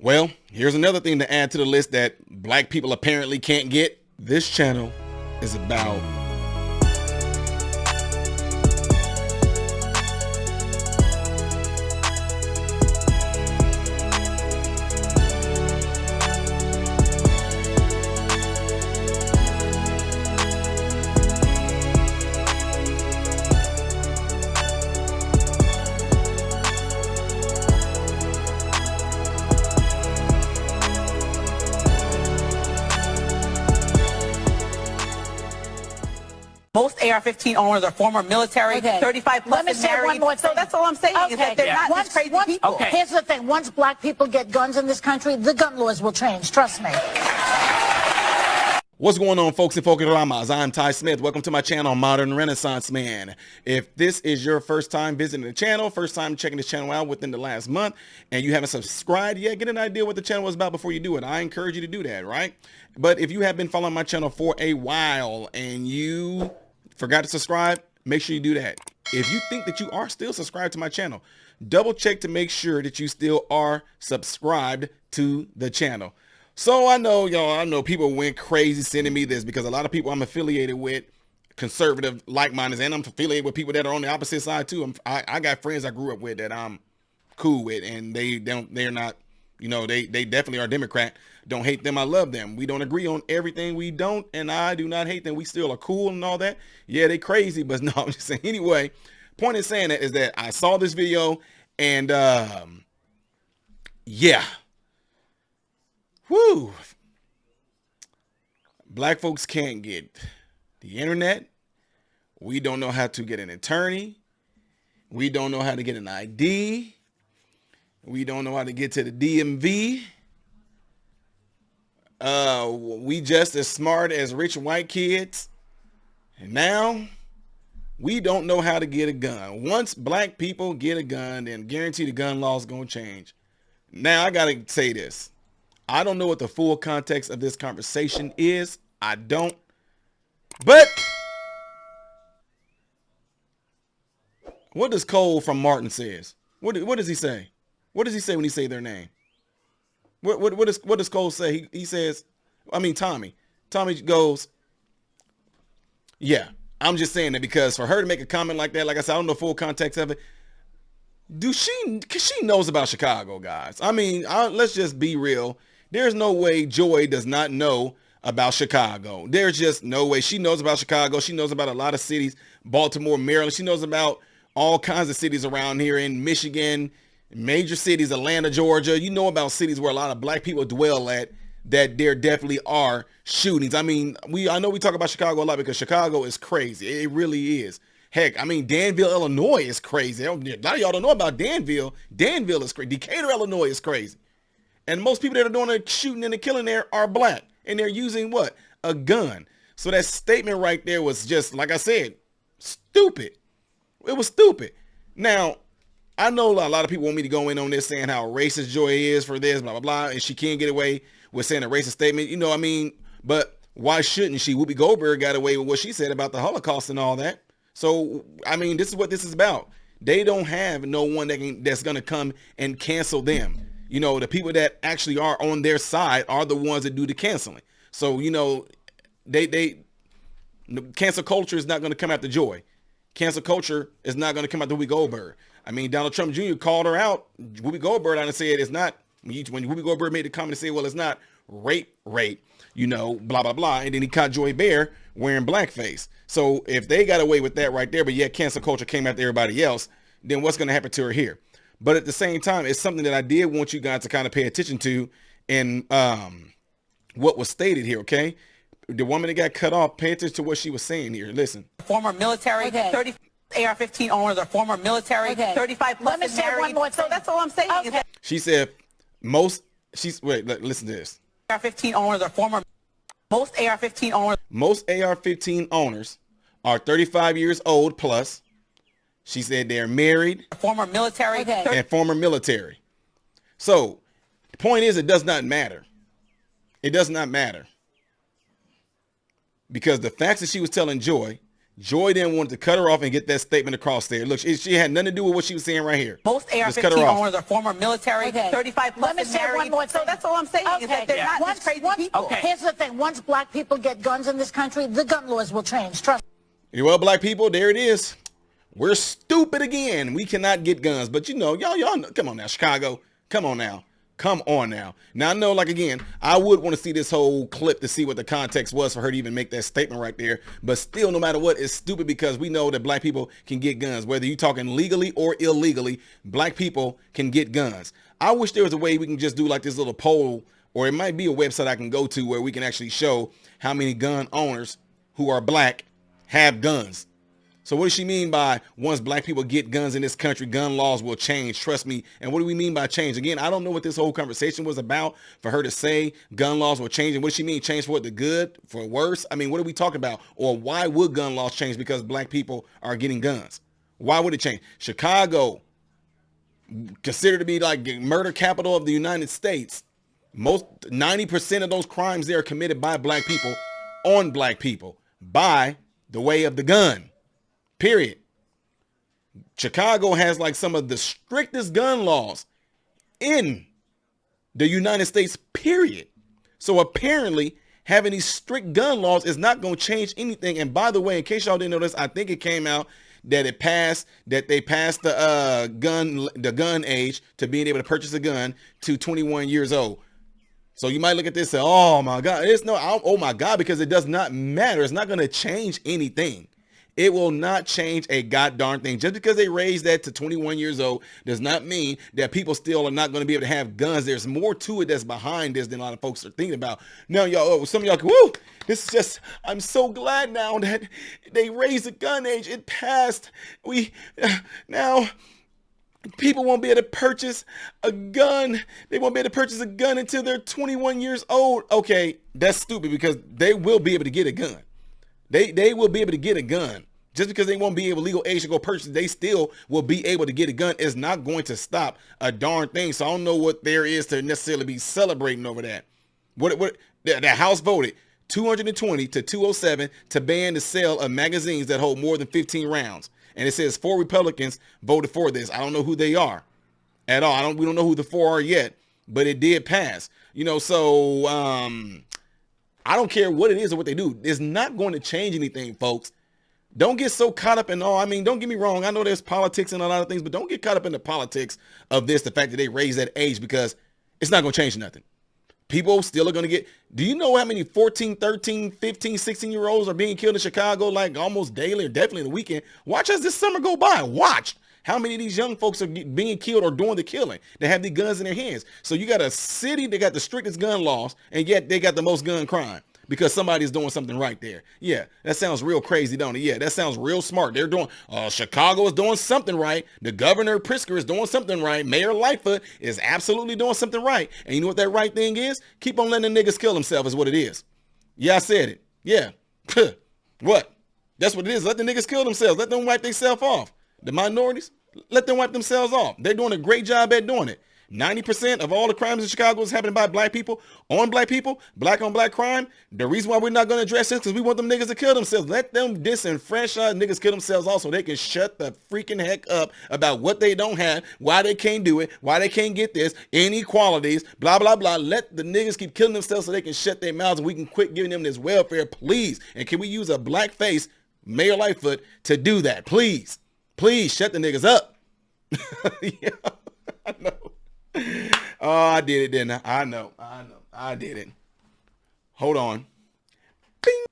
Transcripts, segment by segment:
Well, here's another thing to add to the list that black people apparently can't get. This channel is about most AR-15 owners are former military, 35 plus. Let me say one more thing. So that's all I'm saying. Is that they're not these crazy people. Here's the thing. Once black people get guns in this country, the gun laws will change. Trust me. What's going on, folks and folks? I'm Ty Smith. Welcome to my channel, Modern Renaissance Man. If this is your first time visiting the channel, first time checking this channel out within the last month, and you haven't subscribed yet, get an idea what the channel is about before you do it. I encourage you to do that, right? But if you have been following my channel for a while and you forgot to subscribe, make sure you do that. If you think that you are still subscribed to my channel, double check to make sure that you still are subscribed to the channel. So I know, y'all, I know people went crazy sending me this because a lot of people I'm affiliated with, conservative, like-minded, and I'm affiliated with people that are on the opposite side too. I got friends I grew up with that I'm cool with, and they're not, you know, they definitely are Democrat. Don't hate them, I love them. We don't agree on everything, we don't, and I do not hate them. We still are cool and all that. Yeah, they crazy, but no, I'm just saying. Anyway, point in saying that is that I saw this video and yeah. Whew. Black folks can't get the internet. We don't know how to get an attorney. We don't know how to get an ID. We don't know how to get to the DMV. We just as smart as rich white kids. And now we don't know how to get a gun. Once black people get a gun, then guarantee the gun law is going to change. Now I got to say this. I don't know what the full context of this conversation is. I don't. But what does Cole from Martin says? What does he say? What does he say when he say their name? What does Cole say? He says, I mean, Tommy goes, yeah, I'm just saying that because for her to make a comment like that, like I said, I don't know the full context of it. Cause she knows about Chicago, guys. I mean, let's just be real. There's no way Joy does not know about Chicago. There's just no way. She knows about Chicago. She knows about a lot of cities, Baltimore, Maryland. She knows about all kinds of cities around here in Michigan, major cities, Atlanta, Georgia. You know about cities where a lot of black people dwell at, that there definitely are shootings. I mean, I know we talk about Chicago a lot because Chicago is crazy. It really is. Heck, I mean, Danville, Illinois is crazy. A lot of y'all don't know about Danville. Danville is crazy. Decatur, Illinois is crazy. And most people that are doing the shooting and the killing there are black. And they're using what? A gun. So that statement right there was just, like I said, stupid. It was stupid. Now, I know a lot of people want me to go in on this saying how racist Joy is for this, blah, blah, blah. And she can't get away with saying a racist statement. You know what I mean? But why shouldn't she? Whoopi Goldberg got away with what she said about the Holocaust and all that. So, I mean, this is what this is about. They don't have no one that's going to come and cancel them. You know, the people that actually are on their side are the ones that do the canceling. So, you know, cancel culture is not going to come after Joy. Cancel culture is not going to come after Whoopi Goldberg. I mean, Donald Trump Jr. called her out. Whoopi Goldberg and said it's not, when Whoopi Goldberg made the comment and said, well, it's not rape, you know, blah, blah, blah. And then he caught Joy Behar wearing blackface. So if they got away with that right there, but yet cancel culture came after everybody else, then what's going to happen to her here? But at the same time, it's something that I did want you guys to kind of pay attention to in what was stated here, okay? The woman that got cut off, pay attention to what she was saying here. Listen. Former military, 30 AR-15 owners are former military, 35 plus. Let me say one more thing. So that's all I'm saying. Is that she said wait, listen to this. AR-15 owners are former, most AR-15 owners are 35 years old plus. She said they're married, former military, and former military. So the point is, it does not matter. It does not matter. Because the facts that she was telling Joy Joy then wanted to cut her off and get that statement across there. Look, she had nothing to do with what she was saying right here. Most AR-15 owners are former military, 35 plus and married. So that's all I'm saying is that they're not these crazy people. Here's the thing. Once black people get guns in this country, the gun laws will change. Trust me. Well, black people, there it is. We're stupid again. We cannot get guns. But you know, y'all know, come on now, Chicago. Come on now. Come on now. Now, I know, like, again, I would want to see this whole clip to see what the context was for her to even make that statement right there. But still, no matter what, it's stupid because we know that black people can get guns. Whether you're talking legally or illegally, black people can get guns. I wish there was a way we can just do like this little poll, or it might be a website I can go to where we can actually show how many gun owners who are black have guns. So what does she mean by once black people get guns in this country, gun laws will change? Trust me. And what do we mean by change? Again, I don't know what this whole conversation was about for her to say gun laws will change. And what does she mean? Change for what? The good? For worse? I mean, what are we talking about? Or why would gun laws change because black people are getting guns? Why would it change? Chicago, considered to be like murder capital of the United States. Most 90% of those crimes there are committed by black people on black people by the way of the gun. Period. Chicago has like some of the strictest gun laws in the United States, period. So apparently having these strict gun laws is not going to change anything. And by the way, in case y'all didn't know this, I think it came out that they passed the gun age to being able to purchase a gun to 21 years old. So you might look at this and say, oh my God, oh my God, because it does not matter. It's not going to change anything. It will not change a goddamn thing. Just because they raised that to 21 years old does not mean that people still are not going to be able to have guns. There's more to it that's behind this than a lot of folks are thinking about. Now, y'all, some of y'all, woo, this is just, I'm so glad now that they raised the gun age. It passed. Now people won't be able to purchase a gun. They won't be able to purchase a gun until they're 21 years old. Okay, that's stupid because they will be able to get a gun. They will be able to get a gun. Just because they won't be able legal age to go purchase, they still will be able to get a gun. It's not going to stop a darn thing. So I don't know what there is to necessarily be celebrating over that. The House voted 220 to 207 to ban the sale of magazines that hold more than 15 rounds. And it says 4 Republicans voted for this. I don't know who they are at all. We don't know who the 4 are yet, but it did pass. You know, so I don't care what it is or what they do. It's not going to change anything, folks. Don't get so caught up in all. I mean, don't get me wrong. I know there's politics and a lot of things, but don't get caught up in the politics of this, the fact that they raised that age, because it's not going to change nothing. People still are going to get, do you know how many 14, 13, 15, 16-year-olds are being killed in Chicago like almost daily or definitely in the weekend? Watch as this summer go by. Watch how many of these young folks are being killed or doing the killing. They have the guns in their hands. So you got a city that got the strictest gun laws, and yet they got the most gun crime. Because somebody's doing something right there. Yeah, that sounds real crazy, don't it? Yeah, that sounds real smart. They're doing, Chicago is doing something right. The governor, Pritzker, is doing something right. Mayor Lightfoot is absolutely doing something right. And you know what that right thing is? Keep on letting the niggas kill themselves is what it is. Yeah, I said it. Yeah. What? That's what it is. Let the niggas kill themselves. Let them wipe themselves off. The minorities, let them wipe themselves off. They're doing a great job at doing it. 90% of all the crimes in Chicago is happening by black people, on black people, black on black crime. The reason why we're not going to address this is because we want them niggas to kill themselves. Let them disenfranchise niggas kill themselves also. They can shut the freaking heck up about what they don't have, why they can't do it, why they can't get this, inequalities, blah, blah, blah. Let the niggas keep killing themselves so they can shut their mouths and we can quit giving them this welfare, please. And can we use a black face, Mayor Lightfoot, to do that? Please, please shut the niggas up. Yeah, I know. Oh, I did it, didn't I? I know. I did it. Hold on. Bing.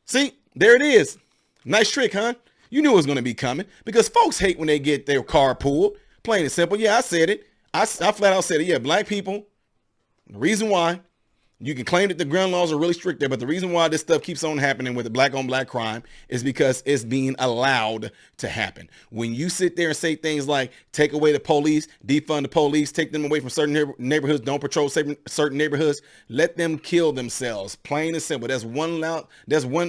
See, there it is. Nice trick, huh? You knew it was going to be coming because folks hate when they get their car pulled. Plain and simple. Yeah, I said it. I flat out said it. Yeah, black people. The reason why you can claim that the gun laws are really strict there, but the reason why this stuff keeps on happening with the black on black crime is because it's being allowed to happen. When you sit there and say things like take away the police, defund the police, take them away from certain neighborhoods, don't patrol certain neighborhoods, let them kill themselves. Plain and simple. That's one,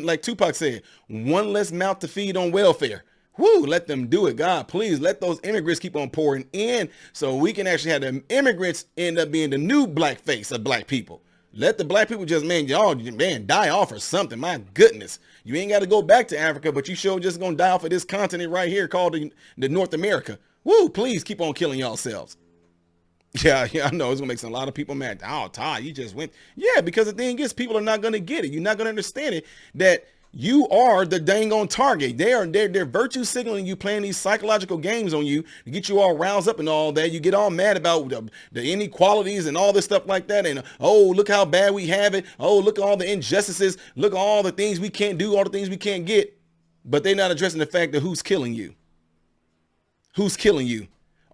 like Tupac said, one less mouth to feed on welfare. Woo, let them do it. God, please let those immigrants keep on pouring in so we can actually have the immigrants end up being the new black face of black people. Let the black people just, man, y'all, man, die off or something. My goodness. You ain't got to go back to Africa, but you sure just going to die off of this continent right here called the North America. Woo, please keep on killing yourselves. Yeah, I know it's going to make a lot of people mad. Oh, Ty, you just went. Yeah, because the thing is, people are not going to get it. You're not going to understand it, that you are the dang on target. They're virtue signaling you, playing these psychological games on you to get you all roused up and all that. You get all mad about the inequalities and all this stuff like that. And, oh, look how bad we have it. Oh, look at all the injustices. Look at all the things we can't do, all the things we can't get. But they're not addressing the fact that who's killing you. Who's killing you?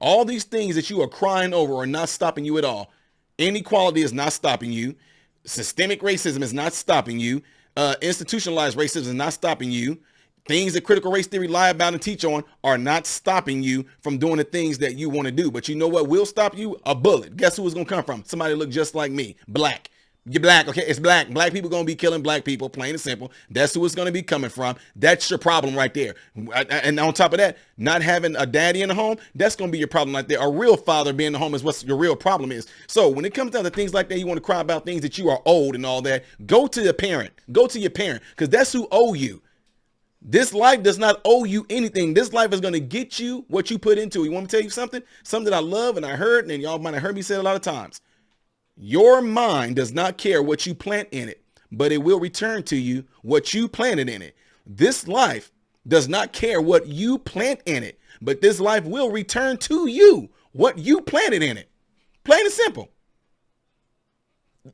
All these things that you are crying over are not stopping you at all. Inequality is not stopping you. Systemic racism is not stopping you. Institutionalized racism is not stopping you. Things that critical race theory lie about and teach on are not stopping you from doing the things that you want to do. But you know what will stop you? A bullet. Guess who it's going to come from? Somebody look just like me. Black. You're black, okay? It's black. Black people going to be killing black people, plain and simple. That's who it's going to be coming from. That's your problem right there. And on top of that, not having a daddy in the home, that's going to be your problem right there. A real father being in the home is what your real problem is. So when it comes down to things like that, you want to cry about things that you are old and all that, go to the parent. Go to your parent, because that's who owe you. This life does not owe you anything. This life is going to get you what you put into it. You want me to tell you something? Something that I love and I heard, and y'all might have heard me say it a lot of times. Your mind does not care what you plant in it, but it will return to you what you planted in it. This life does not care what you plant in it, but this life will return to you what you planted in it. Plain and simple.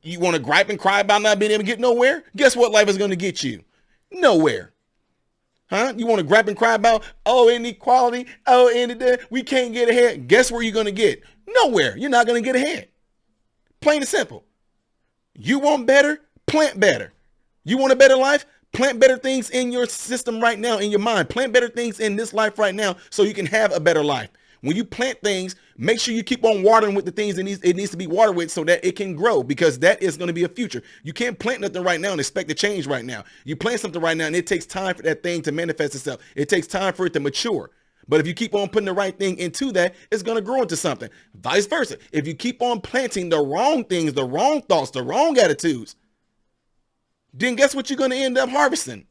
You want to gripe and cry about not being able to get nowhere? Guess what life is going to get you? Nowhere. Huh? You want to gripe and cry about, oh, inequality, oh, we can't get ahead. Guess where you're going to get? Nowhere. You're not going to get ahead. Plain and simple. You want better? Plant better. You want a better life? Plant better things in your system right now, in your mind. Plant better things in this life right now so you can have a better life. When you plant things, make sure you keep on watering with the things that it needs to be watered with so that it can grow, because that is going to be a future. You can't plant nothing right now and expect to change right now. You plant something right now and it takes time for that thing to manifest itself. It takes time for it to mature. But if you keep on putting the right thing into that, it's going to grow into something. Vice versa. If you keep on planting the wrong things, the wrong thoughts, the wrong attitudes, then guess what you're going to end up harvesting?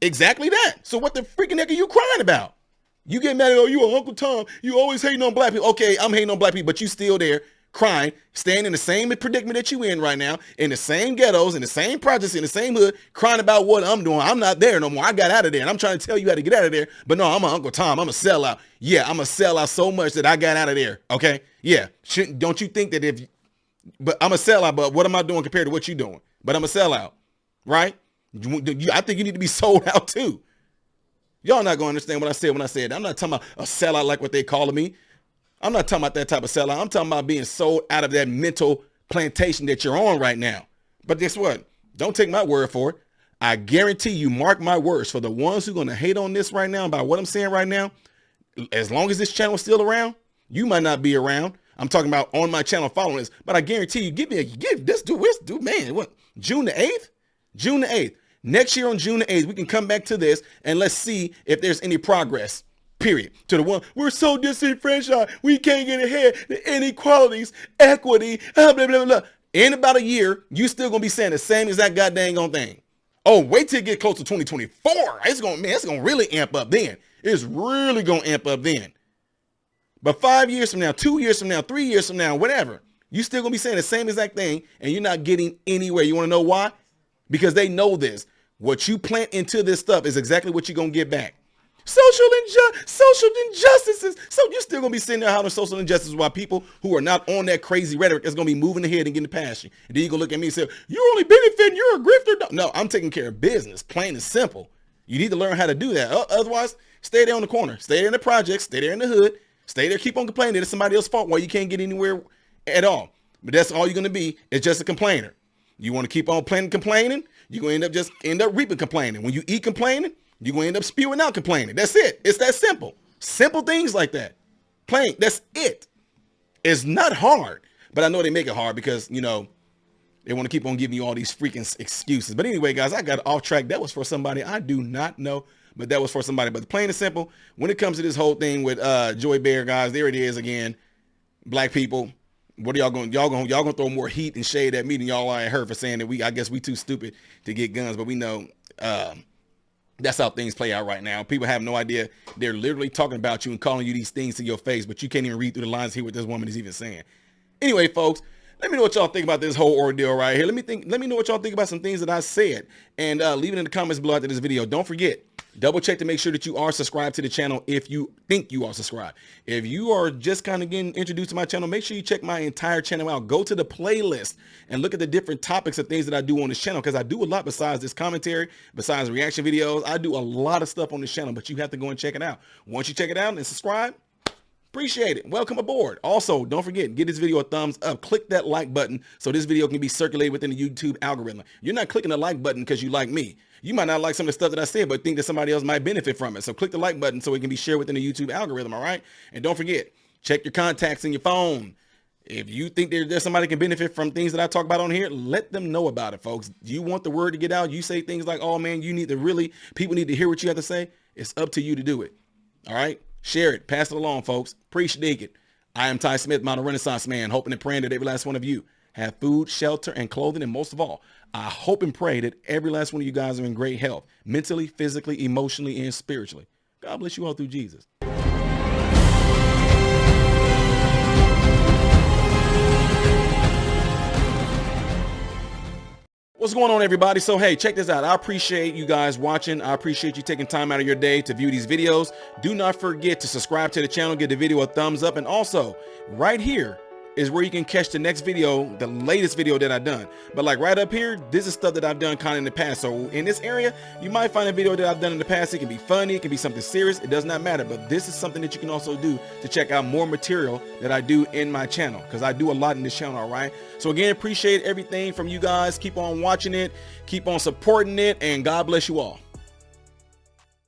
Exactly that. So what the freaking heck are you crying about? You get mad at, oh, you are Uncle Tom. You always hating on black people. Okay, I'm hating on black people, but you still there crying, staying in the same predicament that you in right now, in the same ghettos, in the same projects, in the same hood, crying about what I'm doing. I'm not there no more. I got out of there, and I'm trying to tell you how to get out of there. But no, I'm an Uncle Tom. I'm a sellout. Yeah, I'm a sellout so much that I got out of there. Okay, yeah. Don't you think that but I'm a sellout, but what am I doing compared to what you doing? But I'm a sellout, right? I think you need to be sold out too. Y'all not gonna understand what I said when I said that. I'm not talking about a sellout like what they calling me. I'm not talking about that type of sellout. I'm talking about being sold out of that mental plantation that you're on right now. But guess what? Don't take my word for it. I guarantee you, mark my words, for the ones who are going to hate on this right now about what I'm saying right now, as long as this channel is still around, you might not be around. I'm talking about on my channel following this, but I guarantee you, give this dude, man, what, June the 8th? June the 8th. Next year on June the 8th, we can come back to this and let's see if there's any progress. Period. To the one, we're so disenfranchised, we can't get ahead. The inequalities, equity, blah, blah, blah, blah. In about a year, you still gonna be saying the same exact goddamn on thing. Oh, wait till it get close to 2024. It's gonna really amp up then. It's really gonna amp up then. But 5 years from now, 2 years from now, 3 years from now, whatever, you still gonna be saying the same exact thing, and you're not getting anywhere. You wanna know why? Because they know this. What you plant into this stuff is exactly what you're gonna get back. Social injustices. So you're still gonna be sitting there hollering social injustices while people who are not on that crazy rhetoric is gonna be moving ahead and getting past you. And then you gonna look at me and say, you're only benefiting, you're a grifter. No, I'm taking care of business, plain and simple. You need to learn how to do that. Otherwise, stay there on the corner, stay there in the projects, stay there in the hood, stay there, keep on complaining that it's somebody else's fault while you can't get anywhere at all. But that's all you're gonna be, is just a complainer. You want to keep on complaining, you're gonna end up reaping complaining. When you eat complaining, you're going to end up spewing out complaining. That's it. It's that simple. Simple things like that. Plain. That's it. It's not hard. But I know they make it hard because, you know, they want to keep on giving you all these freaking excuses. But anyway, guys, I got off track. That was for somebody I do not know. But that was for somebody. But plain and simple, when it comes to this whole thing with Joy Behar, guys, there it is again. Black people, What are y'all gonna throw more heat and shade at me than y'all are at her for saying that I guess we too stupid to get guns, but we know that's how things play out right now. People have no idea. They're literally talking about you and calling you these things to your face, but you can't even read through the lines to hear what this woman is even saying. Anyway, folks, let me know what y'all think about this whole ordeal right here. Let me know what y'all think about some things that I said, and leave it in the comments below after this video. Don't forget, double check to make sure that you are subscribed to the channel if you think you are subscribed. If you are just kind of getting introduced to my channel, make sure you check my entire channel out. Go to the playlist and look at the different topics of things that I do on this channel, because I do a lot besides this commentary, besides reaction videos. I do a lot of stuff on this channel, but you have to go and check it out. Once you check it out and subscribe, appreciate it. Welcome aboard. Also, don't forget, give this video a thumbs up. Click that like button so this video can be circulated within the YouTube algorithm. You're not clicking the like button because you like me. You might not like some of the stuff that I said, but think that somebody else might benefit from it. So click the like button so it can be shared within the YouTube algorithm, all right? And don't forget, check your contacts in your phone. If you think there's somebody can benefit from things that I talk about on here, let them know about it, folks. You want the word to get out. You say things like, oh man, people need to hear what you have to say. It's up to you to do it, all right? Share it. Pass it along, folks. Appreciate it. I am Ty Smith, Modern Renaissance Man, hoping and praying that every last one of you have food, shelter, and clothing. And most of all, I hope and pray that every last one of you guys are in great health, mentally, physically, emotionally, and spiritually. God bless you all through Jesus. What's going on, everybody? So, hey, check this out. I appreciate you guys watching. I appreciate you taking time out of your day to view these videos. Do not forget to subscribe to the channel, give the video a thumbs up, and also right here is where you can catch the next video, the latest video that I've done. But like right up here, this is stuff that I've done kind of in the past. So in this area, you might find a video that I've done in the past. It can be funny, it can be something serious. It does not matter. But this is something that you can also do to check out more material that I do in my channel, because I do a lot in this channel, all right? So again, appreciate everything from you guys. Keep on watching it, keep on supporting it, and God bless you all.